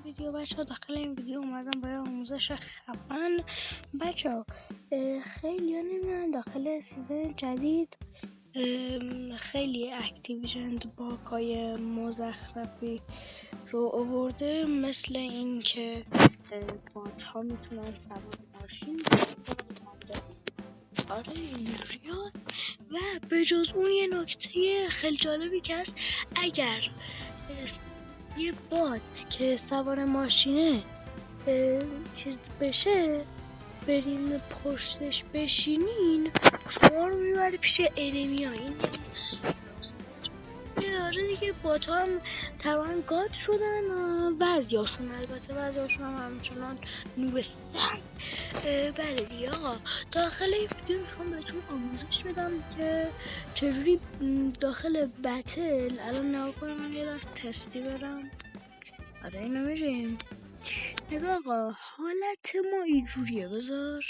ویدیو بچه. داخل این ویدیو اومدم برای آموزش خفن بچه. خیلی نمیدونم داخل سیزن جدید خیلی اکتیویژن باگ‌های مزخرفی رو آورده، مثل این که بات ها میتونن سوار ماشین آره اینجوریه. و به جز اون یه نکته خیلی جالبی که هست، اگر یه بات که سوار ماشینه چیز بشه، برین پشتش بشینین، شما رو میبره پیش انمی ها. این آره دیگه، بات ها هم تقریبا گاد شدن، البته بعضیاشون هم همچنان نوبستن. بله دیگه آقا، داخل این ویدیو میخوام بهتون آموزش بدم که چجوری داخل بتل. الان نگاه کنم، من یه دست تستی برم. آره اینو میریم. نگاه آقا، حالت ما اینجوریه، بذار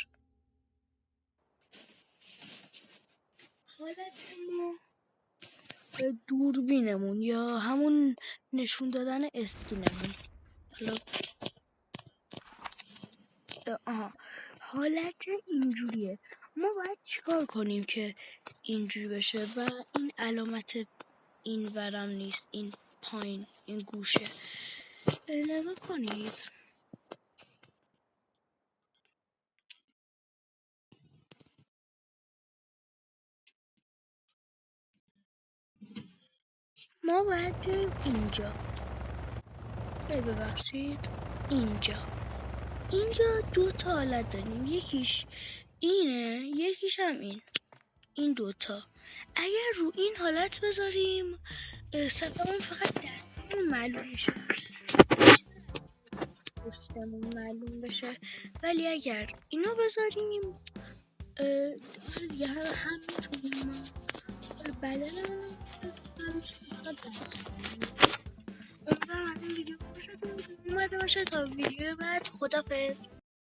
حالت ما دوربینمون یا همون نشون دادن اسکینمون. حالت اینجوریه. ما باید چیکار کنیم که اینجوری بشه؟ و این علامت این ورم نیست، این پایین، این گوشه. نگاه کنید، ما باید بریم اینجا. ببخشید، اینجا دو تا حالت داریم، یکیش اینه، یکیش هم این دوتا. اگر رو این حالت بذاریم صفمون فقط دستمون معلوم میشه، پشتمون معلوم بشه. ولی اگر اینو بذاریم دیگه هم میتونیم بدنمون فقط دستمون. امیدوارم این ویدیو خوشتون اومده باشه. تا ویدیو بعد، خدافظ.